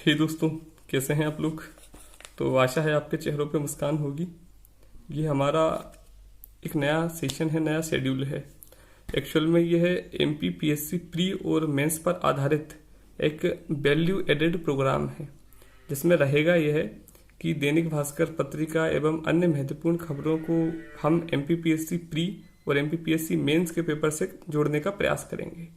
हे दोस्तों, कैसे हैं आप लोग। तो आशा है आपके चेहरों पे मुस्कान होगी। ये हमारा एक नया सेशन है, नया शेड्यूल है। एक्चुअल में ये है MPPSC प्री और मेंस पर आधारित एक वैल्यू एडेड प्रोग्राम है, जिसमें रहेगा यह है कि दैनिक भास्कर पत्रिका एवं अन्य महत्वपूर्ण खबरों को हम MPPSC प्री और MPPSC मेंस के पेपर से जोड़ने का प्रयास करेंगे।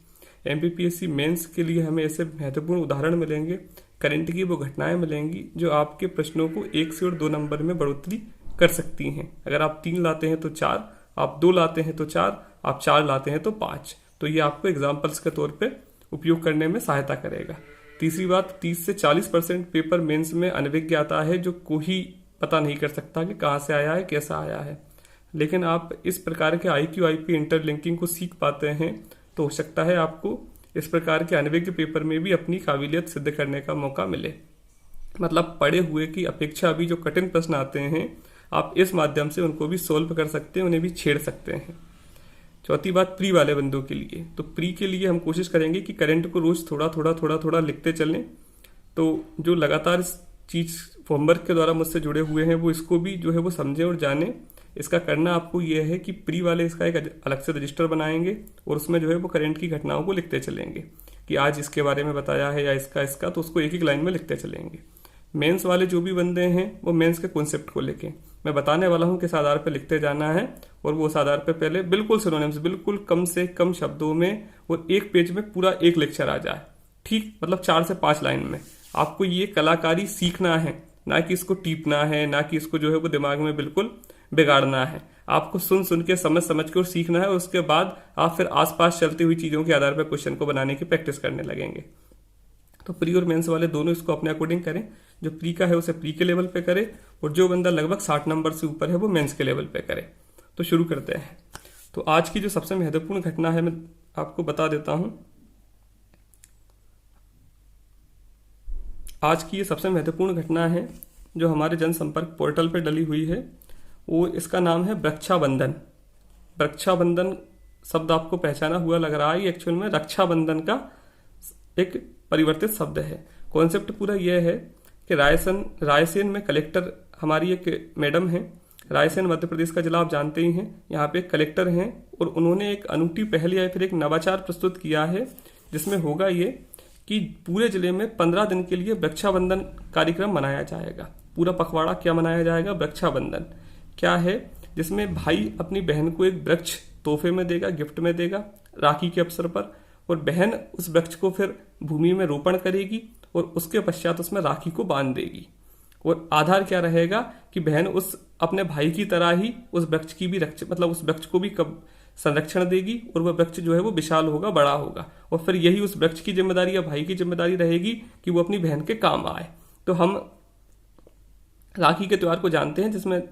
MPPSC मेंस के लिए हमें ऐसे महत्वपूर्ण उदाहरण मिलेंगे, करंट की वो घटनाएं मिलेंगी जो आपके प्रश्नों को 1 से और 2 नंबर में बढ़ोतरी कर सकती हैं। अगर आप 3 लाते हैं तो 4, आप 2 लाते हैं तो 4, आप 4 लाते हैं तो 5। तो ये आपको एग्जाम्पल्स के तौर पे उपयोग करने में सहायता करेगा। तीसरी बात, 30 से 40% पेपर मेंस में अनभिज्ञ आता है, जो कोई पता नहीं कर सकता कि कहाँ से आया है, कैसा आया है। लेकिन आप इस प्रकार के IQ IP इंटरलिंकिंग को सीख पाते हैं तो हो सकता है आपको इस प्रकार के अनभिज्ञ पेपर में भी अपनी काबिलियत सिद्ध करने का मौका मिले। मतलब पढ़े हुए की अपेक्षा अभी जो कठिन प्रश्न आते हैं, आप इस माध्यम से उनको भी सोल्व कर सकते हैं, उन्हें भी छेड़ सकते हैं। चौथी बात, प्री वाले बंदों के लिए। तो प्री के लिए हम कोशिश करेंगे कि करंट को रोज थोड़ा थोड़ा लिखते चलें। तो जो लगातार इस चीज होमवर्क के द्वारा मुझसे जुड़े हुए हैं, वो इसको भी जो है वो समझें और जानें। इसका करना आपको यह है कि प्री वाले इसका एक अलग से रजिस्टर बनाएंगे और उसमें जो है वो करंट की घटनाओं को लिखते चलेंगे कि आज इसके बारे में बताया है या इसका, तो उसको एक एक लाइन में लिखते चलेंगे। मेंस वाले जो भी बंदे हैं वो मेंस के कॉन्सेप्ट को लेके मैं बताने वाला हूँ किस आधार पर लिखते जाना है, और वो उस आधार पर पहले बिल्कुल सिनोनिम्स, बिल्कुल कम से कम शब्दों में और एक पेज में पूरा एक लेक्चर आ जाए। ठीक, मतलब 4 से 5 लाइन में आपको ये कलाकारी सीखना है, ना कि इसको टीपना है, ना कि इसको जो है वो दिमाग में बिल्कुल बिगाड़ना है। आपको सुन के समझ के और सीखना है, और उसके बाद आप फिर आसपास चलती हुई चीजों के आधार पर क्वेश्चन को बनाने की प्रैक्टिस करने लगेंगे। तो प्री और मेंस वाले दोनों इसको अपने अकॉर्डिंग करें। जो प्री का है उसे प्री के लेवल पे करे, और जो बंदा लगभग 60 नंबर से ऊपर है वो मेंस के लेवल पे करे। तो शुरू करते हैं। तो आज की जो सबसे महत्वपूर्ण घटना है मैं आपको बता देता हूं। आज की ये सबसे महत्वपूर्ण घटना है जो हमारे जनसंपर्क पोर्टल पे डली हुई है, वो इसका नाम है वृक्षाबंधन। वृक्षाबंधन शब्द आपको पहचाना हुआ लग रहा है, ये एक्चुअल में रक्षाबंधन का एक परिवर्तित शब्द है। कॉन्सेप्ट पूरा यह है कि रायसेन में कलेक्टर, हमारी एक मैडम है, रायसेन मध्य प्रदेश का जिला आप जानते ही हैं। यहाँ पे एक कलेक्टर हैं और उन्होंने एक अनूठी पहल या फिर एक नवाचार प्रस्तुत किया है, जिसमें होगा ये कि पूरे जिले में 15 दिन के लिए वृक्षाबंधन कार्यक्रम मनाया जाएगा। पूरा पखवाड़ा क्या मनाया जाएगा, वृक्षाबंधन क्या है, जिसमें भाई अपनी बहन को एक वृक्ष तोहफे में देगा, गिफ्ट में देगा राखी के अवसर पर, और बहन उस वृक्ष को फिर भूमि में रोपण करेगी और उसके पश्चात उसमें राखी को बांध देगी। और आधार क्या रहेगा कि बहन उस अपने भाई की तरह ही उस वृक्ष की भी मतलब उस वृक्ष को भी कब संरक्षण देगी, और वह वृक्ष जो है वो विशाल होगा, बड़ा होगा, और फिर यही उस वृक्ष की जिम्मेदारी या भाई की जिम्मेदारी रहेगी कि वो अपनी बहन के काम आए। तो हम राखी के त्योहार को जानते हैं, जिसमें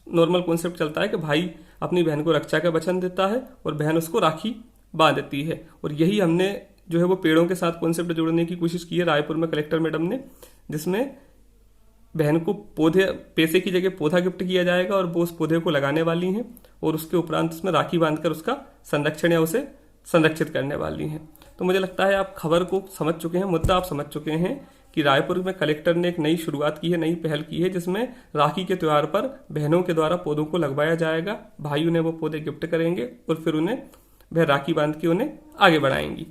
नॉर्मल कॉन्सेप्ट चलता है कि भाई अपनी बहन को रक्षा का वचन देता है और बहन उसको राखी बांध देती है। और यही हमने जो है वो पेड़ों के साथ कॉन्सेप्ट जोड़ने की कोशिश की है रायपुर में कलेक्टर मैडम ने, जिसमें बहन को पौधे, पैसे की जगह पौधा गिफ्ट किया जाएगा और वो उस पौधे को लगाने वाली हैं, और उसके उपरांत उसमें राखी बांधकर उसका संरक्षण या उसे संरक्षित करने वाली हैं। तो मुझे लगता है आप खबर को समझ चुके हैं, मुद्दा आप समझ चुके हैं कि रायपुर में कलेक्टर ने एक नई शुरुआत की है, नई पहल की है, जिसमें राखी के त्योहार पर बहनों के द्वारा पौधों को लगवाया जाएगा। भाई उन्हें वो पौधे गिफ्ट करेंगे और फिर उन्हें वह राखी बांध के उन्हें आगे बढ़ाएंगी।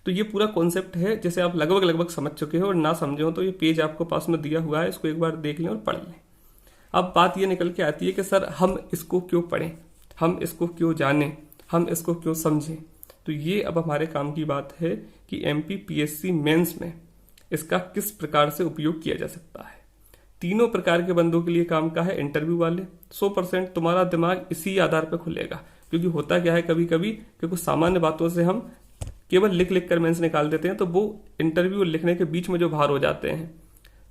तो ये पूरा कॉन्सेप्ट है जिसे आप लगभग समझ चुके हो, और ना समझे हो तो ये पेज आपको पास में दिया हुआ है, इसको एक बार देख लें और पढ़ लें। अब बात ये निकल के आती है कि सर हम इसको क्यों पढ़ें, हम इसको क्यों जानें, हम इसको क्यों समझें। तो ये अब हमारे काम की बात है कि MPPSC मेंस में इसका किस प्रकार से उपयोग किया जा सकता है। तीनों प्रकार के बंदों के लिए काम का है। इंटरव्यू वाले 100% तुम्हारा दिमाग इसी आधार पर खुलेगा, क्योंकि होता क्या है कभी कभी कि कुछ सामान्य बातों से हम केवल लिख कर मेंस निकाल देते हैं, तो वो इंटरव्यू लिखने के बीच में जो भार हो जाते हैं,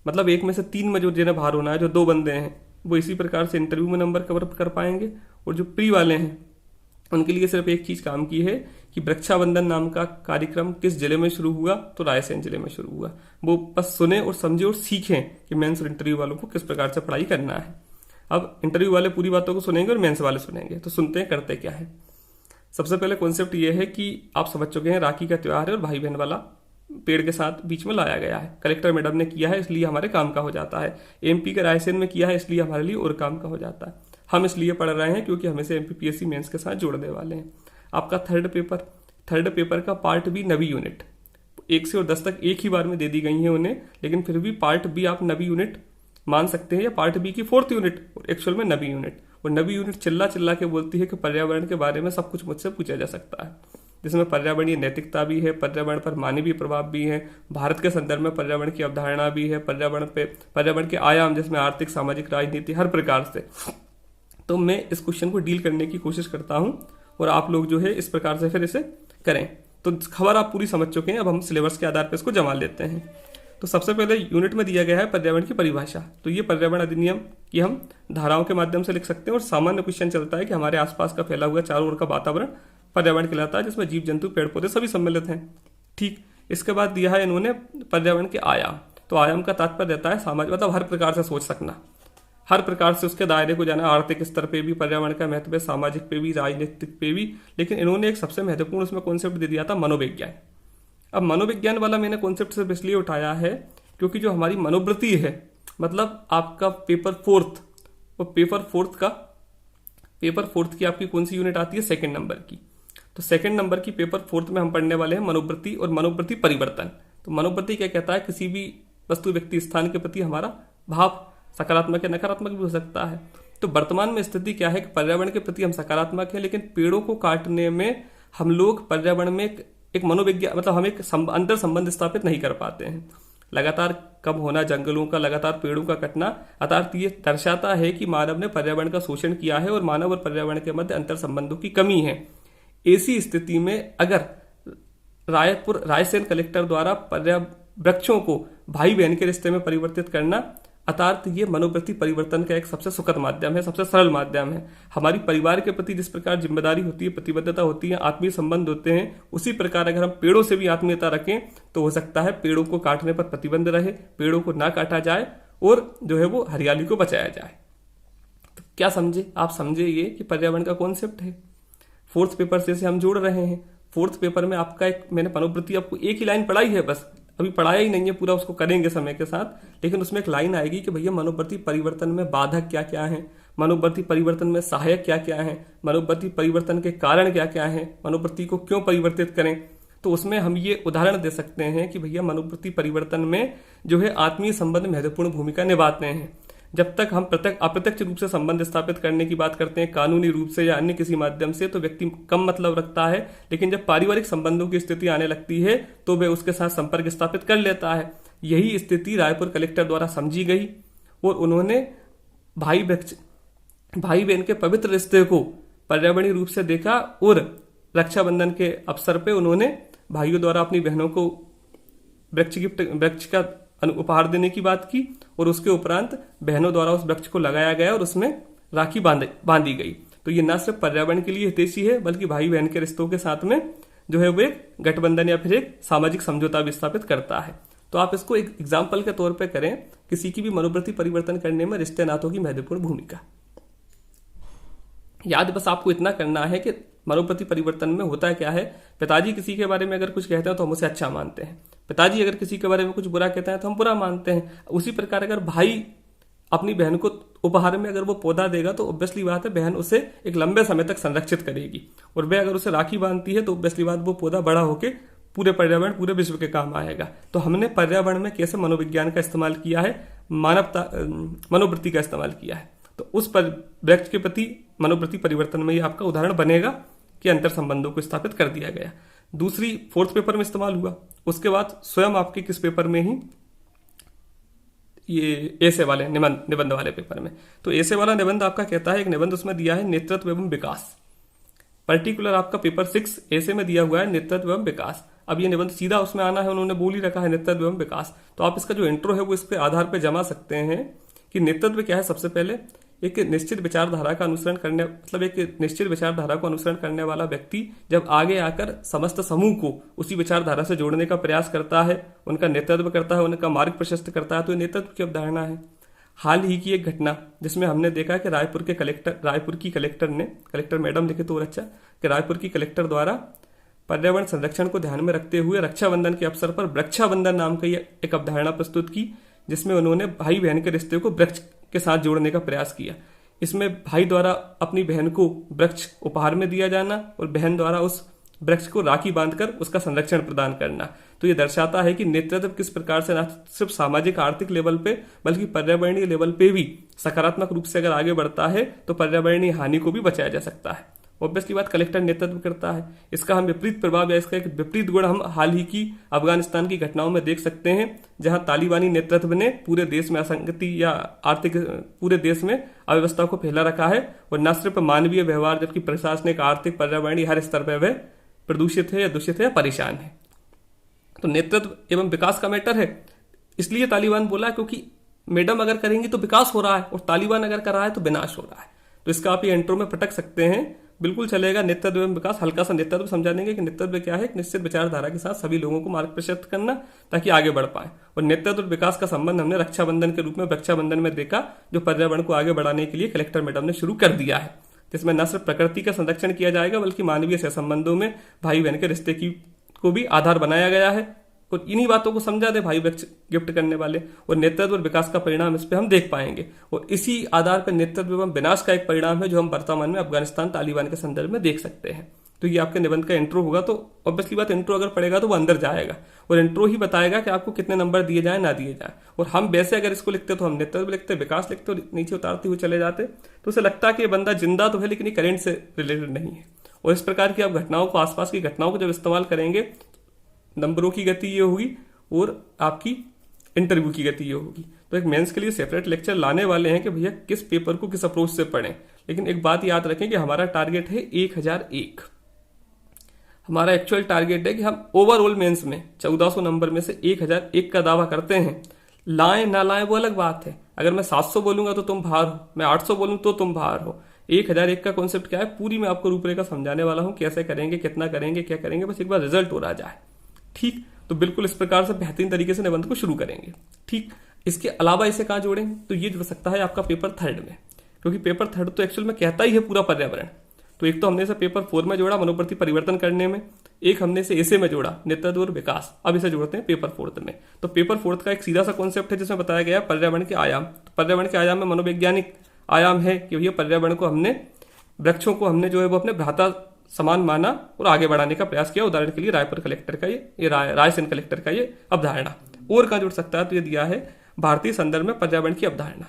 मतलब 1 में से 3 में जो जिन्हें भार होना है, जो 2 बंदे हैं, वो इसी प्रकार से इंटरव्यू में नंबर कवर कर पाएंगे। और जो प्री वाले हैं उनके लिए सिर्फ एक चीज काम की है कि वृक्षाबंधन नाम का कार्यक्रम किस जिले में शुरू हुआ, तो रायसेन जिले में शुरू हुआ। वो बस सुने और समझे और सीखें कि मेंस और इंटरव्यू वालों को किस प्रकार से पढ़ाई करना है। अब इंटरव्यू वाले पूरी बातों को सुनेंगे और मेंस वाले सुनेंगे, तो सुनते हैं करते क्या है। सबसे पहले कॉन्सेप्ट ये है कि आप समझ चुके हैं राखी का त्योहार है और भाई बहन वाला पेड़ के साथ बीच में लाया गया है। कलेक्टर मैडम ने किया है इसलिए हमारे काम का हो जाता है। एमपी के रायसेन में किया है इसलिए हमारे लिए और काम का हो जाता है। हम इसलिए पढ़ रहे हैं क्योंकि हमें से एमपीपीएससी मेंस के साथ जोड़ने वाले हैं। आपका थर्ड पेपर का पार्ट बी नवी यूनिट 1 से और 10 तक एक ही बार में दे दी गई है उन्हें, लेकिन फिर भी पार्ट बी आप नवी यूनिट मान सकते हैं या पार्ट बी की 4th यूनिट एक्चुअल में नवी यूनिट। और नवी यूनिट चिल्ला चिल्ला के बोलती है कि पर्यावरण के बारे में सब कुछ मुझसे पूछा जा सकता है, जिसमें पर्यावरणीय नैतिकता भी है, पर्यावरण पर मानवीय प्रभाव भी है, भारत के संदर्भ में पर्यावरण की अवधारणा भी है, पर्यावरण के आयाम जिसमें आर्थिक, सामाजिक, राजनीति हर प्रकार से। तो मैं इस क्वेश्चन को डील करने की कोशिश करता हूं और आप लोग जो है इस प्रकार से फिर इसे करें। तो खबर आप पूरी समझ चुके हैं, अब हम सिलेबस के आधार पर इसको जमा लेते हैं। तो सबसे पहले यूनिट में दिया गया है पर्यावरण की परिभाषा। तो ये पर्यावरण अधिनियम की हम धाराओं के माध्यम से लिख सकते हैं और सामान्य क्वेश्चन चलता है कि हमारे आसपास का फैला हुआ चारों ओर का वातावरण पर्यावरण कहलाता है, जिसमें जीव जंतु पेड़ पौधे सभी सम्मिलित हैं। ठीक, इसके बाद दिया है इन्होंने पर्यावरण के आयाम। तो आयाम का तात्पर्य रहता है सामाजिक, मतलब हर प्रकार से सोच सकना, हर प्रकार से उसके दायरे को जाना। आर्थिक स्तर पे भी पर्यावरण का महत्व है, सामाजिक पे भी, राजनीतिक पे भी। लेकिन इन्होंने एक सबसे महत्वपूर्ण उसमें कॉन्सेप्ट दे दिया था, मनोविज्ञान। अब मनोविज्ञान वाला मैंने कॉन्सेप्ट सिर्फ इसलिए उठाया है क्योंकि जो हमारी मनोवृत्ति है, मतलब आपका पेपर फोर्थ की आपकी कौन सी यूनिट आती है, 2nd नंबर की। तो 2nd नंबर की पेपर 4th में हम पढ़ने वाले हैं मनोवृत्ति और मनोवृत्ति परिवर्तन। तो मनोवृत्ति क्या कहता है, किसी भी वस्तु, व्यक्ति, स्थान के प्रति हमारा भाव सकारात्मक या नकारात्मक भी हो सकता है। तो वर्तमान में स्थिति क्या है कि पर्यावरण के प्रति हम सकारात्मक है, लेकिन पेड़ों को काटने में हम लोग पर्यावरण में एक मनोविज्ञान, मतलब हम एक अंतर संबंध स्थापित नहीं कर पाते हैं। लगातार कम होना जंगलों का, लगातार पेड़ों का कटना, अर्थात ये दर्शाता है कि मानव ने पर्यावरण का शोषण किया है और मानव और पर्यावरण के मध्य अंतर संबंधों की कमी है। ऐसी स्थिति में अगर रायसेन कलेक्टर द्वारा वृक्षों को भाई बहन के रिश्ते में परिवर्तित करना, अर्थात ये मनोवृत्ति परिवर्तन का एक सबसे सुखद माध्यम है, सबसे सरल माध्यम है। हमारी परिवार के प्रति जिस प्रकार जिम्मेदारी होती है, प्रतिबद्धता होती है, आत्मीय संबंध होते हैं, उसी प्रकार अगर हम पेड़ों से भी आत्मीयता रखें तो हो सकता है पेड़ों को काटने पर प्रतिबंध रहे, पेड़ों को ना काटा जाए और जो है वो हरियाली को बचाया जाए। तो क्या समझे आप, समझे ये कि पर्यावरण का कॉन्सेप्ट है। 4th पेपर से हम जोड़ रहे हैं। 4th पेपर में आपका एक, मैंने मनोवृत्ति आपको एक ही लाइन पढ़ाई है, बस अभी पढ़ाया ही नहीं है पूरा, उसको करेंगे समय के साथ। लेकिन उसमें एक लाइन आएगी कि भैया मनोवृत्ति परिवर्तन में बाधक क्या क्या है, मनोवृत्ति परिवर्तन में सहायक क्या क्या है, मनोवृत्ति परिवर्तन के कारण क्या क्या है, मनोवृत्ति को क्यों परिवर्तित करें। तो उसमें हम ये उदाहरण दे सकते हैं कि भैया मनोवृत्ति परिवर्तन में जो है आत्मीय संबंध महत्वपूर्ण भूमिका निभाते हैं। जब तक हम अप्रत्यक्ष रूप से संबंध स्थापित करने की बात करते हैं, कानूनी रूप से या अन्य किसी माध्यम से, तो व्यक्ति कम मतलब रखता है। लेकिन जब पारिवारिक संबंधों की स्थिति आने लगती है तो वह उसके साथ संपर्क स्थापित कर लेता है। यही स्थिति रायपुर कलेक्टर द्वारा समझी गई और उन्होंने भाई बहन के पवित्र रिश्ते को पर्यावरणीय रूप से देखा और रक्षाबंधन के अवसर पर उन्होंने भाइयों द्वारा अपनी बहनों को वृक्ष का उपहार देने की बात की और उसके उपरांत बहनों द्वारा उस वृक्ष को लगाया गया और उसमें राखी बांधी गई। तो ये न सिर्फ पर्यावरण के लिए हितैषी है, बल्कि भाई बहन के रिश्तों के साथ में जो है वो एक गठबंधन या फिर एक सामाजिक समझौता भी स्थापित करता है। तो आप इसको एक एग्जाम्पल के तौर पर करें, किसी की भी मनोवृत्ति परिवर्तन करने में रिश्ते नातों की महत्वपूर्ण भूमिका। याद बस आपको इतना करना है कि मनोवृत्ति परिवर्तन में होता क्या है। पिताजी किसी के बारे में अगर कुछ कहते हैं तो हम उसे अच्छा मानते हैं, पिताजी अगर किसी के बारे में कुछ बुरा कहते हैं तो हम बुरा मानते हैं। उसी प्रकार अगर भाई अपनी बहन को उपहार में अगर वो पौधा देगा तो ऑब्वियसली बात है बहन उसे एक लंबे समय तक संरक्षित करेगी, और वह अगर उसे राखी बांधती है तो ऑब्वियसली बात वो पौधा बड़ा होकर पूरे पर्यावरण, पूरे विश्व के काम आएगा। तो हमने पर्यावरण में कैसे मनोविज्ञान का इस्तेमाल किया है, मनोवृत्ति का इस्तेमाल किया है। तो उस पर वृक्ष के प्रति मनोवृत्ति परिवर्तन में ये आपका उदाहरण बनेगा कि अंतर संबंधों को स्थापित कर दिया गया। दूसरी 4th पेपर में इस्तेमाल हुआ। उसके बाद स्वयं आपके किस पेपर में ही, ये ऐसे वाले निबंध वाले पेपर में। तो ऐसे वाला निबंध आपका कहता है, एक निबंध उसमें दिया है नेतृत्व एवं विकास। पर्टिकुलर आपका पेपर 6 ऐसे में दिया हुआ है नेतृत्व एवं विकास। अब ये निबंध सीधा उसमें आना है, उन्होंने बोल ही रखा है नेतृत्व एवं विकास। तो आप इसका जो इंट्रो है वो इसके आधार पर जमा सकते हैं कि नेतृत्व क्या है। सबसे पहले एक निश्चित विचारधारा का अनुसरण करने, मतलब एक निश्चित विचारधारा को अनुसरण करने वाला व्यक्ति जब आगे आकर समस्त समूह को उसी विचारधारा से जोड़ने का प्रयास करता है, उनका नेतृत्व करता है, उनका मार्ग प्रशस्त करता है, तो नेतृत्व की अवधारणा है। हाल ही की एक घटना जिसमें हमने देखा कि रायपुर की कलेक्टर मैडम लिखे तो और अच्छा, कि रायपुर की कलेक्टर द्वारा पर्यावरण संरक्षण को ध्यान में रखते हुए रक्षाबंधन के अवसर पर वृक्षाबंधन नाम की एक अवधारणा प्रस्तुत की, जिसमें उन्होंने भाई बहन के रिश्ते को वृक्ष के साथ जोड़ने का प्रयास किया। इसमें भाई द्वारा अपनी बहन को वृक्ष उपहार में दिया जाना और बहन द्वारा उस वृक्ष को राखी बांधकर उसका संरक्षण प्रदान करना। तो ये दर्शाता है कि नेतृत्व किस प्रकार से न सिर्फ सामाजिक आर्थिक लेवल पे बल्कि पर्यावरणीय लेवल पे भी सकारात्मक रूप से अगर आगे बढ़ता है तो पर्यावरणीय हानि को भी बचाया जा सकता है। ऑब्वियसली बात, कलेक्टर नेतृत्व करता है, इसका हम विपरीत प्रभाव या इसका एक विपरीत गुण हम हाल ही की अफगानिस्तान की घटनाओं में देख सकते हैं, जहां तालिबानी नेतृत्व ने पूरे देश में असंगति या आर्थिक पूरे देश में अव्यवस्था को फैला रखा है और न सिर्फ मानवीय व्यवहार जबकि प्रशासनिक आर्थिक पर्यावरणीय हर स्तर पर वह प्रदूषित है या दूषित है या परेशान है। तो नेतृत्व एवं विकास का मैटर है, इसलिए तालिबान बोला क्योंकि मैडम अगर करेंगी तो विकास हो रहा है और तालिबान अगर कर रहा है तो विनाश हो रहा है। तो इसका आप ये इंट्रो में पटक सकते हैं, बिल्कुल चलेगा। नेतृत्व एवं विकास, हल्का सा नेतृत्व समझा देंगे कि नेतृत्व क्या है, एक निश्चित विचारधारा के साथ सभी लोगों को मार्गदर्शित करना ताकि आगे बढ़ पाए। और नेतृत्व और विकास का संबंध हमने रक्षाबंधन के रूप में वृक्षाबंधन में देखा, जो पर्यावरण को आगे बढ़ाने के लिए कलेक्टर मैडम ने शुरू कर दिया है, जिसमें न सिर्फ प्रकृति का संरक्षण किया जाएगा बल्कि मानवीय सहसंबंधों में भाई बहन के रिश्ते को भी आधार बनाया गया है। और इन्हीं बातों को समझा दे भाई वृक्ष गिफ्ट करने वाले, और नेतृत्व और विकास का परिणाम इस पे हम देख पाएंगे। और इसी आधार पर नेतृत्व एवं विनाश का एक परिणाम है जो हम वर्तमान में अफगानिस्तान तालिबान के संदर्भ में देख सकते हैं। तो ये आपके निबंध का इंट्रो होगा। तो ऑब्वियसली बात, इंट्रो अगर पढ़ेगा तो वो अंदर जाएगा और इंट्रो ही बताएगा कि आपको कितने नंबर दिए जाए ना दिए जाए। और हम वैसे अगर इसको लिखते तो हम नेतृत्व लिखते, विकास लिखते और नीचे उतारते हुए चले जाते, तो उसे लगता है कि ये बंदा जिंदा तो है लेकिन ये करेंट से रिलेटेड नहीं है। और इस प्रकार की आप घटनाओं को, आसपास की घटनाओं को जब इस्तेमाल करेंगे, नंबरों की गति ये होगी और आपकी इंटरव्यू की गति ये होगी। तो एक मेंस के लिए सेपरेट लेक्चर लाने वाले हैं कि भैया किस पेपर को किस अप्रोच से पढ़ें। लेकिन एक बात याद रखें कि हमारा टारगेट है 1001। हमारा एक्चुअल टारगेट है कि हम ओवरऑल मेंस में 1400 नंबर में से 1001 का दावा करते हैं। लाएं ना लाएं वो अलग बात है। अगर मैं 700 बोलूंगा तो तुम बाहर हो, मैं 800 बोलूं तो तुम बाहर हो। 1001 का कॉन्सेप्ट क्या है, पूरी मैं आपको रूपरेखा समझाने वाला हूं, कैसे करेंगे, कितना करेंगे, क्या करेंगे, बस एक बार रिजल्ट हो रहा जाए। ठीक, तो बिल्कुल इस प्रकार से बेहतरीन तरीके से निबंध को शुरू करेंगे। ठीक, इसके अलावा इसे कहां जोड़ें, तो ये जुड़ सकता है आपका पेपर 3 में, क्योंकि पेपर 3 तो एक्चुअल में कहता ही है पूरा पर्यावरण। तो एक तो हमने इसे पेपर 4 में जोड़ा मनोप्रति परिवर्तन करने में, एक हमने इसे ऐसे में जोड़ा नेतृत्व और विकास। अब इसे जोड़ते हैं पेपर 4 में। तो पेपर 4 का एक सीधा सा कॉन्सेप्ट है जिसमें बताया गया पर्यावरण के आयाम। तो पर्यावरण के आयाम में मनोवैज्ञानिक आयाम है कि भैया पर्यावरण को हमने, वृक्षों को हमने जो है वो अपने भ्राता समान माना और आगे बढ़ाने का प्रयास किया। उदाहरण के लिए रायपुर कलेक्टर का ये रायसेन कलेक्टर का ये अवधारणा। और कहां जुड़ सकता है, तो ये दिया है भारतीय संदर्भ में पर्यावरण की अवधारणा।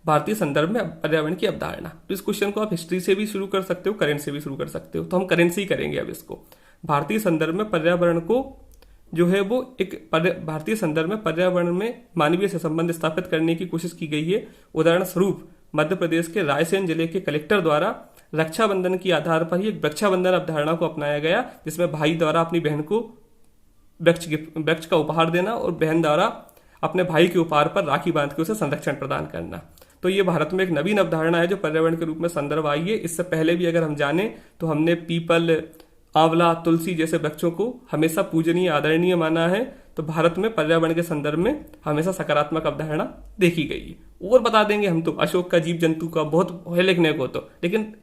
भारतीय संदर्भ में पर्यावरण की अवधारणा, तो इस क्वेश्चन को आप हिस्ट्री से भी शुरू कर सकते हो, करेंट से भी शुरू कर सकते हो। तो हम करेंट से ही करेंगे अब इसको। भारतीय संदर्भ में पर्यावरण को जो है वो एक भारतीय संदर्भ में पर्यावरण में मानवीय से संबंध स्थापित करने की कोशिश की गई है। उदाहरण स्वरूप मध्य प्रदेश के रायसेन जिले के कलेक्टर द्वारा रक्षाबंधन के आधार पर ही एक वृक्षाबंधन अवधारणा को अपनाया गया, जिसमें भाई द्वारा अपनी बहन को वृक्ष का उपहार देना और बहन द्वारा अपने भाई के उपहार पर राखी बांध के उसे संरक्षण प्रदान करना। तो ये भारत में एक नवीन अवधारणा है जो पर्यावरण के रूप में संदर्भ आई है। इससे पहले भी अगर हम जाने तो हमने पीपल, आंवला, तुलसी जैसे वृक्षों को हमेशा पूजनीय, आदरणीय माना है। तो भारत में पर्यावरण के संदर्भ में हमेशा सकारात्मक अवधारणा देखी गई है। और बता देंगे हम तो अशोक का, जीव जंतु का बहुत है लिखने को, तो लेकिन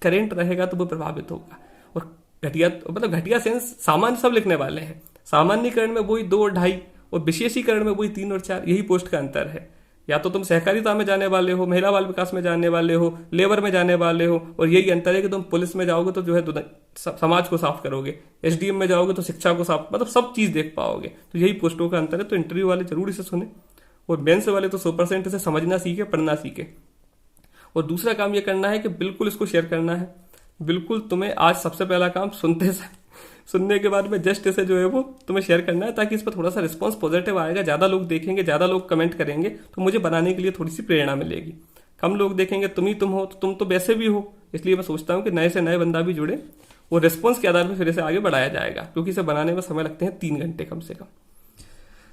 करेंट रहेगा तो वो प्रभावित होगा। और घटिया, मतलब घटिया सेंस सामान्य सब लिखने वाले हैं। सामान्यकरण में वही 2 और 2.5 और विशेषीकरण में वही 3 और 4, यही पोस्ट का अंतर है। या तो तुम सहकारिता में जाने वाले हो, महिला बाल विकास में जाने वाले हो, लेबर में जाने वाले हो, और यही अंतर है कि तुम पुलिस में जाओगे तो जो है समाज को साफ करोगे, एसडीएम में जाओगे तो शिक्षा को साफ, मतलब सब चीज देख पाओगे। तो यही पोस्टों का अंतर है। तो इंटरव्यू वाले जरूर इसे सुने और मेंस वाले तो 100% इसे समझना सीखे, पढ़ना सीखे। और दूसरा काम ये करना है कि बिल्कुल इसको शेयर करना है। बिल्कुल तुम्हें आज सबसे पहला काम सुनने के बाद में जस्ट इसे जो है वो तुम्हें शेयर करना है, ताकि इस पर थोड़ा सा रिस्पांस पॉजिटिव आएगा। ज्यादा लोग देखेंगे, ज्यादा लोग कमेंट करेंगे तो मुझे बनाने के लिए थोड़ी सी प्रेरणा मिलेगी। कम लोग देखेंगे, तुम हो तो तुम तो वैसे भी हो, इसलिए मैं सोचता हूँ कि नए से नए बंदा भी जुड़े और रिस्पॉन्स के आधार पर फिर इसे आगे बढ़ाया जाएगा, क्योंकि इसे बनाने में समय लगते हैं 3 घंटे कम से कम।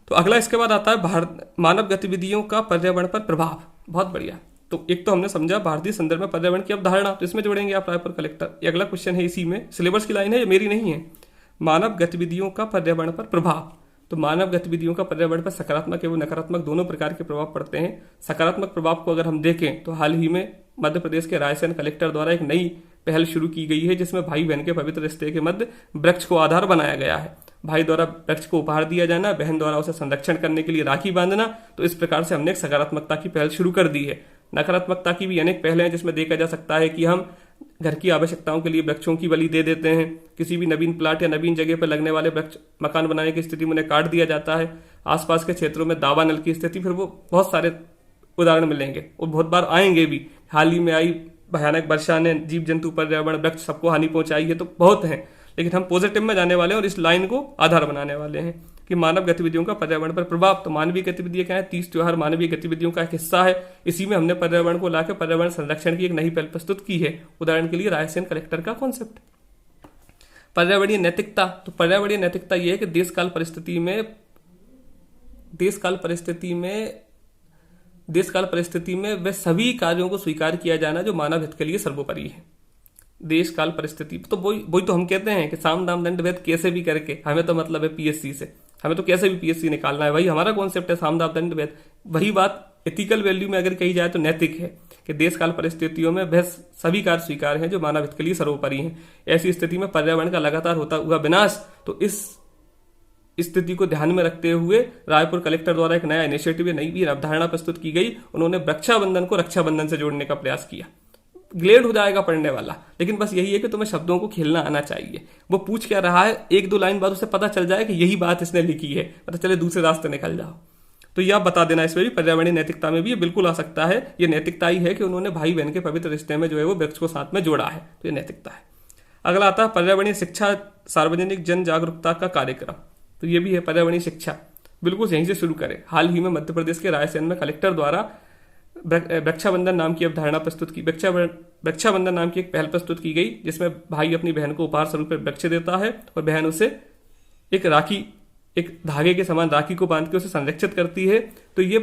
तो अगला इसके बाद आता है मानव गतिविधियों का पर्यावरण पर प्रभाव। बहुत बढ़िया। तो एक तो हमने समझा भारतीय संदर्भ में पर्यावरण की अवधारणा, तो इसमें जोड़ेंगे आप रायपुर कलेक्टर। ये अगला क्वेश्चन है, इसी में सिलेबस की लाइन है, ये मेरी नहीं है। मानव गतिविधियों का पर्यावरण पर प्रभाव। तो मानव गतिविधियों का पर्यावरण पर सकारात्मक एवं नकारात्मक दोनों प्रकार के प्रभाव पड़ते हैं। सकारात्मक प्रभाव को अगर हम देखें तो हाल ही में मध्य प्रदेश के रायसेन कलेक्टर द्वारा एक नई पहल शुरू की गई है, जिसमें भाई बहन के पवित्र रिश्ते के मध्य वृक्ष को आधार बनाया गया है। भाई द्वारा वृक्ष को उपहार दिया जाना, बहन द्वारा उसे संरक्षण करने के लिए राखी बांधना। तो इस प्रकार से हमने एक सकारात्मकता की पहल शुरू कर दी है। नकारात्मकता की भी अनेक पहलें हैं, जिसमें देखा जा सकता है कि हम घर की आवश्यकताओं के लिए वृक्षों की बलि दे देते हैं। किसी भी नवीन प्लाट या नवीन जगह पर लगने वाले वृक्ष मकान बनाने की स्थिति में उन्हें काट दिया जाता है। आसपास के क्षेत्रों में दावा नल की स्थिति, फिर वो बहुत सारे उदाहरण मिलेंगे और बहुत बार आएंगे भी। हाल ही में आई भयानक वर्षा ने जीव जंतु, पर्यावरण, वृक्ष सबको हानि पहुंचाई है, तो बहुत है। लेकिन हम पॉजिटिव में जाने वाले हैं और इस लाइन को आधार बनाने वाले हैं कि मानव गतिविधियों का पर्यावरण पर प्रभाव। तो मानवीय गतिविधियां क्या है? 30 त्योहार मानवीय गतिविधियों का एक हिस्सा है। इसी में हमने पर्यावरण को लाकर पर्यावरण संरक्षण की एक नई पहल प्रस्तुत की है। उदाहरण के लिए रायसेन कलेक्टर का कॉन्सेप्ट। पर्यावरणीय नैतिकता। तो पर्यावरणीय नैतिकता यह है कि देशकाल परिस्थिति में वे सभी कार्यों को स्वीकार किया जाना जो मानव हित के लिए सर्वोपरि है। देश काल परिस्थिति तो वही तो हम कहते हैं कि साम दाम दंड भेद कैसे भी करके, हमें तो मतलब है पीएससी से, हमें तो कैसे भी पीएससी निकालना है, वही हमारा कॉन्सेप्ट है, साम दाम दंड भेद। वही बात एथिकल वैल्यू में अगर कही जाए तो नैतिक है कि देश काल परिस्थितियों में वह सभी कार्य स्वीकार हैं जो मानव हित के लिए सर्वोपरि हैं। ऐसी स्थिति में पर्यावरण का लगातार होता हुआ विनाश, तो इस स्थिति को ध्यान में रखते हुए रायपुर कलेक्टर द्वारा एक नया इनिशिएटिव, नई भी अवधारणा प्रस्तुत की गई। उन्होंने वृक्षाबंधन को रक्षाबंधन से जोड़ने का प्रयास किया। ग्लेड हो जाएगा पढ़ने वाला, लेकिन बस यही है कि तुम्हें शब्दों को खेलना आना चाहिए। वो पूछ क्या रहा है, एक दो लाइन बाद उसे पता चल जाए कि यही बात इसने लिखी है, पता चले दूसरे रास्ते निकल जाओ। तो यह बता देना, इसमें भी पर्यावरणीय नैतिकता में भी ये बिल्कुल आ सकता है। ये नैतिकता ही है कि उन्होंने भाई बहन के पवित्र रिश्ते में जो है वो वृक्ष को साथ में जोड़ा है, तो ये नैतिकता है। अगला आता है पर्यावरणीय शिक्षा, सार्वजनिक जन जागरूकता का कार्यक्रम। तो ये भी है पर्यावरणीय शिक्षा, बिल्कुल यहीं से शुरू करें। हाल ही में मध्य प्रदेश के रायसेन में कलेक्टर द्वारा वृक्षाबंधन नाम की अवधारणा प्रस्तुत की, वृक्षाबंधन नाम की एक पहल प्रस्तुत की गई, जिसमें भाई अपनी बहन को उपहार स्वरूप वृक्ष देता है और बहन उसे एक धागे के समान राखी को बांध के उसे संरक्षित करती है। तो ये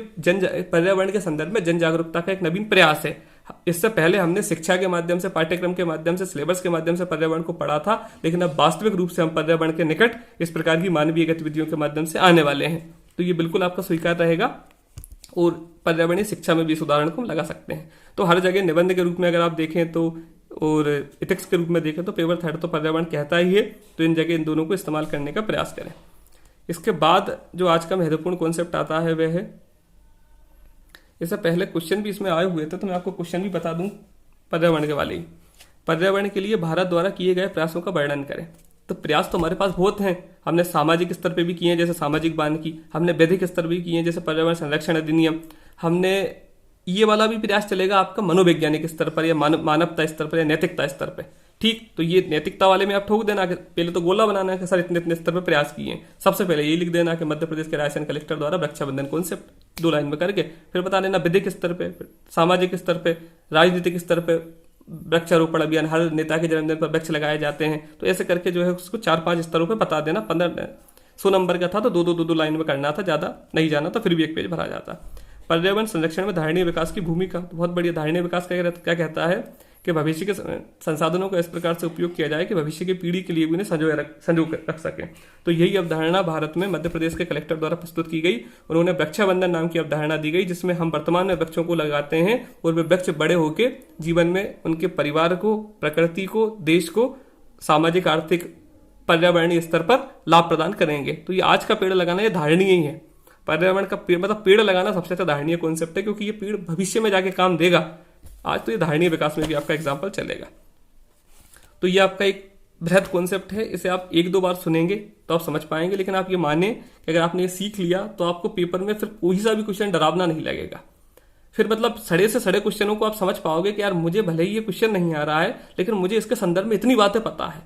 पर्यावरण के संदर्भ में जन जागरूकता का एक नवीन प्रयास है। इससे पहले हमने शिक्षा के माध्यम से, पाठ्यक्रम के माध्यम से, सिलेबस के माध्यम से पर्यावरण को पढ़ा था, लेकिन अब वास्तविक रूप से हम पर्यावरण के निकट इस प्रकार की मानवीय गतिविधियों के माध्यम से आने वाले हैं। तो ये बिल्कुल आपका स्वीकार रहेगा और पर्यावरणीय शिक्षा में भी इस उदाहरण को हम लगा सकते हैं। तो हर जगह निबंध के रूप में अगर आप देखें तो, और इथिक्स के रूप में देखें तो पेपर थर्ड तो पर्यावरण कहता ही है, तो इन जगह इन दोनों को इस्तेमाल करने का प्रयास करें। इसके बाद जो आज का महत्वपूर्ण कॉन्सेप्ट आता है वह है, इससे पहले क्वेश्चन भी इसमें आए हुए थे, तो मैं आपको क्वेश्चन भी बता दूं पर्यावरण के वाले ही। पर्यावरण के लिए भारत द्वारा किए गए प्रयासों का वर्णन करें। तो प्रयास तो हमारे पास बहुत हैं, हमने सामाजिक स्तर पे भी किए हैं, जैसे सामाजिक बानिकी, हमने वैधिक स्तर भी किए हैं, जैसे पर्यावरण संरक्षण अधिनियम, हमने ये वाला भी प्रयास चलेगा आपका मनोवैज्ञानिक स्तर पर या मानवता स्तर पर या नैतिकता स्तर पर। ठीक, तो ये नैतिकता वाले में आप ठोक देना कि पहले तो गोला बनाना है कि सर इतने इतने स्तर पर प्रयास किए हैं। सबसे पहले ये लिख देना कि मध्य प्रदेश के रायसेन कलेक्टर द्वारा वृक्षाबंधन कॉन्सेप्ट 2 लाइन में करके, फिर बता देना विधिक स्तर पे, सामाजिक स्तर पे, राजनीतिक स्तर पे वृक्षारोपण अभियान, हर नेता के जन्मदिन पर वृक्ष लगाए जाते हैं। तो ऐसे करके जो है उसको 4-5 स्तरों पर बता देना। 100 नंबर का था तो 2-2 लाइन में करना था, ज्यादा नहीं जाना तो फिर भी एक पेज भरा जाता। पर्यावरण संरक्षण में धारणीय विकास की भूमिका, तो बहुत बढ़िया। धारणीय विकास क्या कहता है कि भविष्य के संसाधनों का इस प्रकार से उपयोग किया जाए कि भविष्य की पीढ़ी के लिए भी उन्हें संजो रख सके। तो यही अवधारणा भारत में मध्य प्रदेश के कलेक्टर द्वारा प्रस्तुत की गई। उन्होंने वृक्षाबंधन नाम की अवधारणा दी गई, जिसमें हम वर्तमान में वृक्षों को लगाते हैं और वे वृक्ष बड़े होकर जीवन में उनके परिवार को, प्रकृति को, देश को सामाजिक, आर्थिक, पर्यावरणीय स्तर पर लाभ प्रदान करेंगे। तो ये आज का पेड़ लगाना ये धारणीय ही है। पर्यावरण का पेड़ मतलब पेड़ लगाना सबसे अच्छा धारणीय कॉन्सेप्ट है, क्योंकि ये पेड़ भविष्य में जाके काम देगा। आज तो ये धारणीय विकास में भी आपका एग्जाम्पल चलेगा। तो ये आपका एक बृहद कॉन्सेप्ट है, इसे आप 1-2 बार सुनेंगे तो आप समझ पाएंगे। लेकिन आप ये माने कि अगर आपने ये सीख लिया तो आपको पेपर में फिर कोई सा भी क्वेश्चन डरावना नहीं लगेगा। फिर मतलब सड़े से सड़े क्वेश्चनों को आप समझ पाओगे कि यार मुझे भले ही ये क्वेश्चन नहीं आ रहा है, लेकिन मुझे इसके संदर्भ में इतनी बातें पता है।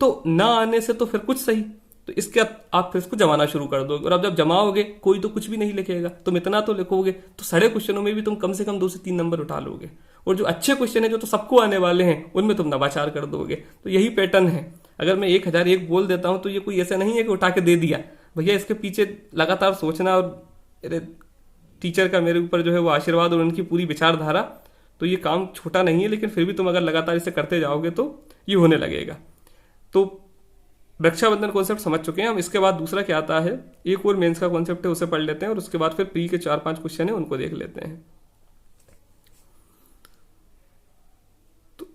तो ना आने से तो फिर कुछ सही, तो इसके आप फिर इसको जमाना शुरू कर दोगे। और अब जब जमाओगे कोई तो कुछ भी नहीं लिखेगा, तुम इतना तो लिखोगे, तो सड़े क्वेश्चनों में भी तुम कम से कम 2 से 3 नंबर उठा लोगे। और जो अच्छे क्वेश्चन है, जो तो सबको आने वाले हैं, उनमें तुम नवाचार कर दोगे। तो यही पैटर्न है। अगर मैं 1001 बोल देता हूं तो ये कोई ऐसा नहीं है कि उठा के दे दिया। भैया इसके पीछे लगातार सोचना और टीचर का मेरे ऊपर जो है वो आशीर्वाद और उनकी पूरी विचारधारा, तो ये काम छोटा नहीं है। लेकिन फिर भी तुम अगर लगातार इसे करते जाओगे तो ये होने लगेगा। तो वृक्षाबंधन कॉन्सेप्ट समझ चुके हैं हम। इसके बाद दूसरा क्या आता है, एक और मेंस का कॉन्सेप्ट है, उसे पढ़ लेते हैं और उसके बाद फिर प्री के 4-5 क्वेश्चन है उनको देख लेते हैं। तो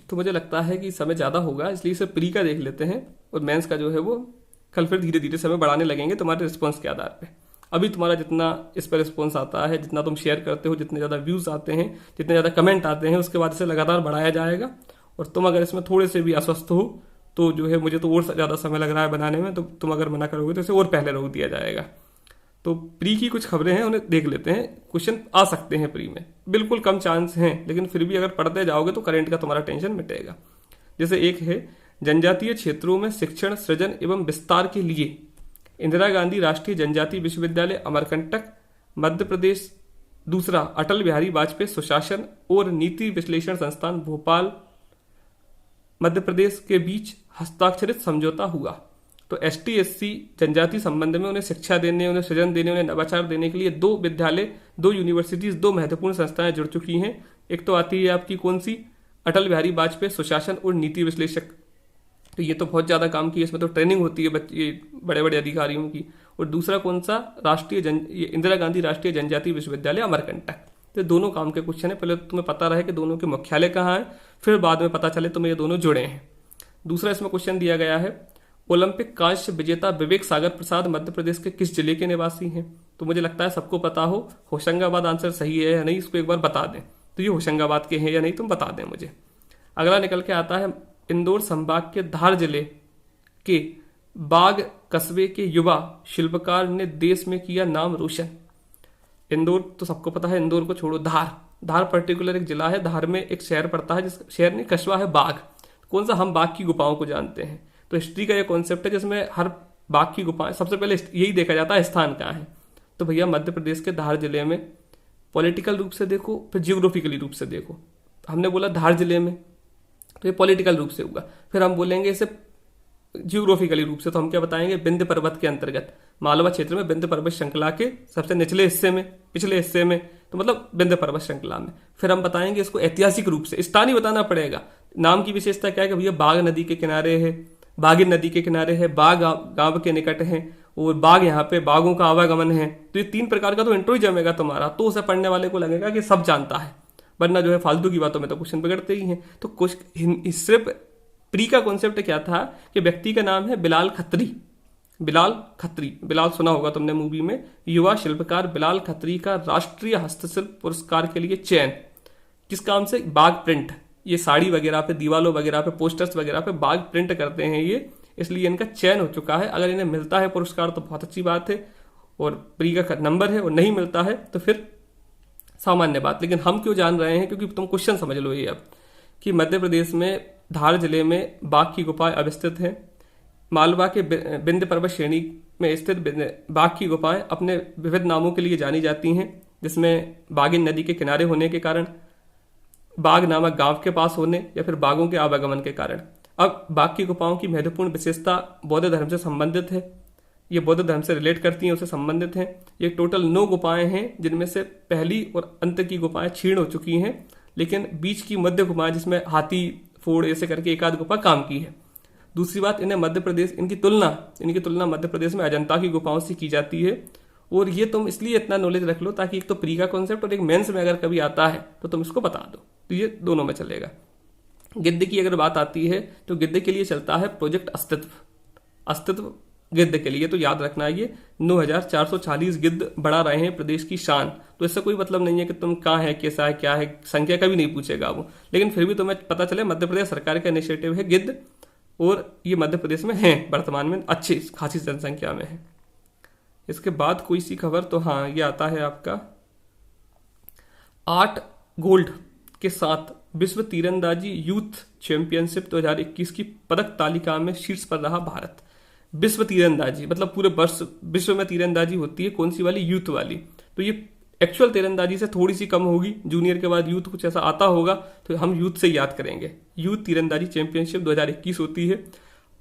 तो मुझे लगता है कि समय ज़्यादा होगा, इसलिए इसे प्री का देख लेते हैं और मेंस का जो है वो कल फिर धीरे धीरे समय बढ़ाने लगेंगे तुम्हारे रिस्पॉन्स के आधार पे। अभी तुम्हारा जितना इस पर रिस्पॉन्स आता है, जितना तुम शेयर करते हो, जितने ज़्यादा व्यूज़ आते हैं, जितने ज़्यादा कमेंट आते हैं, उसके बाद इसे लगातार बढ़ाया जाएगा। और तुम अगर इसमें थोड़े से भी अस्वस्थ हो तो जो है मुझे तो और ज़्यादा समय लग रहा है बनाने में, तो तुम अगर मना करोगे तो इसे और पहले रोक दिया जाएगा। तो प्री की कुछ खबरें हैं, उन्हें देख लेते हैं। क्वेश्चन आ सकते हैं प्री में, बिल्कुल कम चांस हैं, लेकिन फिर भी अगर पढ़ते जाओगे तो करंट का तुम्हारा टेंशन मिटेगा। जैसे एक है, जनजातीय क्षेत्रों में शिक्षण सृजन एवं विस्तार के लिए इंदिरा गांधी राष्ट्रीय जनजातीय विश्वविद्यालय अमरकंटक मध्य प्रदेश। दूसरा, अटल बिहारी वाजपेयी सुशासन और नीति विश्लेषण संस्थान भोपाल मध्य प्रदेश के बीच हस्ताक्षरित समझौता हुआ। तो ST/SC जनजाति संबंध में उन्हें शिक्षा देने, उन्हें सृजन देने, उन्हें नवाचार देने के लिए 2 विद्यालय, 2 यूनिवर्सिटीज, 2 महत्वपूर्ण संस्थाएं जुड़ चुकी हैं। एक तो आती है आपकी कौन सी, अटल बिहारी वाजपेयी सुशासन और नीति विश्लेषक। तो ये तो बहुत ज़्यादा काम की है, इसमें तो ट्रेनिंग होती है बच्चे बड़े बड़े अधिकारियों की। और दूसरा कौन सा, इंदिरा गांधी राष्ट्रीय जनजातीय विश्वविद्यालय अमरकंटक। तो दोनों काम के क्वेश्चन है, पहले तो तुम्हें पता रहे कि दोनों के मुख्यालय कहाँ है, फिर बाद में पता चले तुम्हें ये दोनों जुड़े हैं। दूसरा इसमें क्वेश्चन दिया गया है, ओलंपिक कांस्य विजेता विवेक सागर प्रसाद मध्य प्रदेश के किस जिले के निवासी हैं। तो मुझे लगता है सबको पता हो, होशंगाबाद आंसर सही है या नहीं इसको एक बार बता दें। तो ये होशंगाबाद के हैं या नहीं तुम बता दें मुझे। अगला निकल के आता है, इंदौर संभाग के धार जिले के बाग कस्बे के युवा शिल्पकार ने देश में किया नाम रोशन। इंदौर तो सबको पता है, इंदौर को छोड़ो, धार पर्टिकुलर एक जिला है, धार में एक शहर पड़ता है, जिस शहर नहीं कस्बा है बाग। कौन सा, हम बाग की गुफाओं को जानते हैं। तो हिस्ट्री का ये कॉन्सेप्ट है जिसमें हर बाग की गुफाएं, सबसे पहले यही देखा जाता है स्थान कहाँ है। तो भैया मध्य प्रदेश के धार जिले में, पॉलिटिकल रूप से देखो फिर जियोग्राफिकली रूप से देखो। हमने बोला धार जिले में, तो ये पॉलिटिकल रूप से होगा। फिर हम बोलेंगे इसे जियोग्राफिकली रूप से, तो हम क्या बताएंगे, विंध्य पर्वत के अंतर्गत मालवा क्षेत्र में विंध्य पर्वत श्रृंखला के सबसे निचले हिस्से में, पिछले हिस्से में, तो मतलब विंध्य पर्वत श्रृंखला में। फिर हम बताएंगे इसको ऐतिहासिक रूप से, स्थानीय बताना पड़ेगा। नाम की विशेषता क्या है कि भैया बाघ नदी के किनारे है, बागिन नदी के किनारे है, बाघ गांव के निकट है, और बाघ यहाँ पे बाघों का आवागमन है। तो ये 3 प्रकार का तो इंट्रो ही जमेगा तुम्हारा, तो उसे पढ़ने वाले को लगेगा कि सब जानता है, वरना जो है फालतू की बातों में तो क्वेश्चन बिगड़ते ही हैं। तो कुछ सिर्फ प्री का कॉन्सेप्ट क्या था कि व्यक्ति का नाम है बिलाल खत्री। बिलाल सुना होगा तुमने मूवी में। युवा शिल्पकार बिलाल खत्री का राष्ट्रीय हस्तशिल्प पुरस्कार के लिए चयन किस काम से, बाघ प्रिंट। ये साड़ी वगैरह पे, दीवालों वगैरह पे, पोस्टर्स वगैरह पे बाघ प्रिंट करते हैं ये, इसलिए इनका चयन हो चुका है। अगर इन्हें मिलता है पुरस्कार तो बहुत अच्छी बात है और प्री का नंबर है, और नहीं मिलता है तो फिर सामान्य बात। लेकिन हम क्यों जान रहे हैं, क्योंकि तुम क्वेश्चन समझ लो ये अब, कि मध्य प्रदेश में धार जिले में बाघ की गुफाएं अवस्थित हैं। मालवा के विंध्य पर्वत श्रेणी में स्थित बाघ की गुफाएं अपने विविध नामों के लिए जानी जाती हैं, जिसमें बागिन नदी के किनारे होने के कारण, बाघ नामक गांव के पास होने, या फिर बाघों के आवागमन के कारण। अब बाघ की गुफाओं की महत्वपूर्ण विशेषता बौद्ध धर्म से संबंधित है, ये बौद्ध धर्म से रिलेट करती हैं, उससे संबंधित हैं। ये टोटल 9 गुफाएं हैं, जिनमें से पहली और अंत की गुफाएं क्षीण हो चुकी हैं, लेकिन बीच की मध्य गुफाएं जिसमें हाथी फोड़ ऐसे करके एक आध गुफा काम की है। दूसरी बात, इनकी तुलना मध्य प्रदेश में अजंता की गुफाओं से की जाती है। और ये तुम इसलिए इतना नॉलेज रख लो ताकि एक तो प्री का कॉन्सेप्ट और एक मेंस में अगर कभी आता है तो तुम इसको बता दो, तो ये दोनों में चलेगा। गिद्ध की अगर बात आती है तो गिद्ध के लिए चलता है प्रोजेक्ट अस्तित्व गिद्ध के लिए, तो याद रखना ये 9440 गिद्ध बढ़ा रहे हैं प्रदेश की शान। तो इससे कोई मतलब नहीं है कि तुम कहाँ है, कैसा है, क्या है, संख्या कभी नहीं पूछेगा वो, लेकिन फिर भी तुम्हें पता चले मध्य प्रदेश सरकार का इनिशिएटिव है गिद्ध, और ये मध्य प्रदेश में है, वर्तमान में अच्छी खासी जनसंख्या में है। इसके बाद कोई सी खबर, तो हाँ ये आता है आपका 8 गोल्ड के साथ विश्व तीरंदाजी यूथ चैंपियनशिप 2021 की पदक तालिका में शीर्ष पर रहा भारत। विश्व तीरंदाजी मतलब पूरे वर्ष विश्व में तीरंदाजी होती है, कौन सी वाली, यूथ वाली। तो ये एक्चुअल तीरंदाजी से थोड़ी सी कम होगी, जूनियर के बाद यूथ कुछ ऐसा आता होगा, तो हम यूथ से याद करेंगे। यूथ तीरंदाजी चैंपियनशिप 2021 होती है।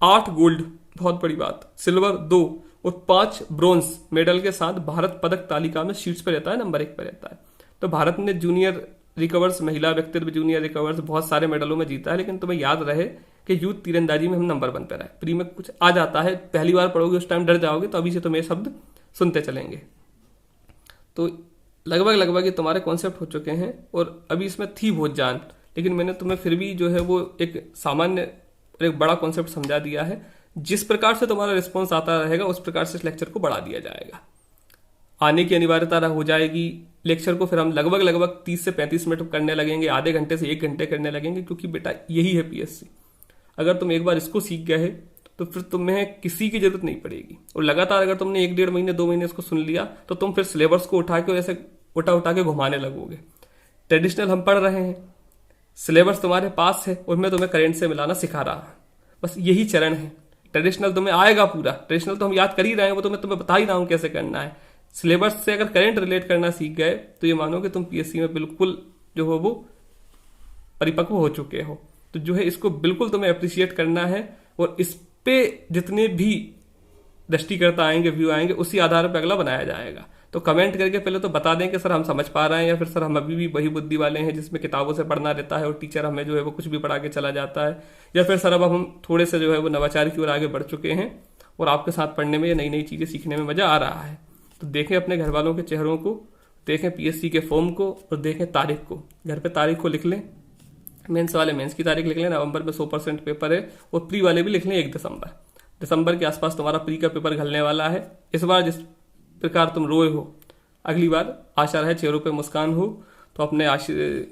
8 गोल्ड, बहुत बड़ी बात, सिल्वर 2 और 5 ब्रॉन्ज मेडल के साथ भारत पदक तालिका में शीर्ष पर रहता है, नंबर 1 पर रहता है। तो भारत ने जूनियर रिकवर्स, महिला व्यक्तित्व जूनियर रिकवर्स बहुत सारे मेडलों में जीता है, लेकिन तुम्हें याद रहे कि यूथ तीरंदाजी में हम नंबर 1 पर आए। प्री में कुछ आ जाता है, पहली बार पढ़ोगे उस टाइम डर जाओगे, तो अभी से तुम्हें शब्द सुनते चलेंगे। तो लगभग ये तुम्हारे कॉन्सेप्ट हो चुके हैं, और अभी इसमें थी बहुत जान, लेकिन मैंने तुम्हें फिर भी जो है वो एक सामान्य और एक बड़ा कॉन्सेप्ट समझा दिया है। जिस प्रकार से तुम्हारा रिस्पॉन्स आता रहेगा उस प्रकार से इस लेक्चर को बढ़ा दिया जाएगा। आने की अनिवार्यता हो जाएगी। लेक्चर को फिर हम लगभग 30 से 35 मिनट करने लगेंगे, आधे घंटे से 1 घंटे करने लगेंगे, क्योंकि बेटा यही है पीएससी। अगर तुम एक बार इसको सीख गए तो फिर तुम्हें किसी की जरूरत नहीं पड़ेगी। और लगातार अगर तुमने 1 डेढ़ महीने 2 महीने इसको सुन लिया तो तुम फिर सिलेबस को उठा के ऐसे उठा के घुमाने लगोगे। ट्रेडिशनल हम पढ़ रहे हैं, सिलेबस तुम्हारे पास है, उसमें तुम्हें करेंट से मिलाना सिखा रहा है। बस यही चरण है। ट्रेडिशनल तुम्हें आएगा पूरा, ट्रेडिशनल तो हम याद कर ही रहे हैं, वो तुम्हें बता ही रहा हूं कैसे करना है। सिलेबस से अगर करंट रिलेट करना सीख गए तो ये मानो कि तुम पीएससी में बिल्कुल जो हो वो परिपक्व हो चुके हो। तो जो है इसको बिल्कुल तुम्हें अप्रिशिएट करना है, और इस पे जितने भी दृष्टिकर्ता आएंगे, व्यू आएंगे, उसी आधार पर अगला बनाया जाएगा। तो कमेंट करके पहले तो बता दें कि सर हम समझ पा रहे हैं, या फिर सर हम अभी भी वही बुद्धि वाले हैं जिसमें किताबों से पढ़ना रहता है और टीचर हमें जो है वो कुछ भी पढ़ा के चला जाता है, या फिर सर अब हम थोड़े से जो है वो नवाचार की ओर आगे बढ़ चुके हैं और आपके साथ पढ़ने में, नई नई चीज़ें सीखने में मज़ा आ रहा है। तो देखें अपने घर वालों के चेहरों को, देखें पीएससी के फॉर्म को, और देखें तारीख को। घर पे तारीख को लिख लें, मेंस वाले मेंस की तारीख लिख लें, नवंबर में 100% पेपर है, और प्री वाले भी लिख लें 1 दिसंबर के आसपास तुम्हारा प्री का पेपर घलने वाला है। इस बार जिस प्रकार तुम रोए हो, अगली बार आशा रहे चेहरों पे मुस्कान हो। तो अपने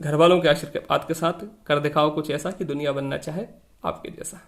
घर वालों के आशीर्वाद के साथ कर दिखाओ कुछ ऐसा कि दुनिया बनना चाहे आपके जैसा।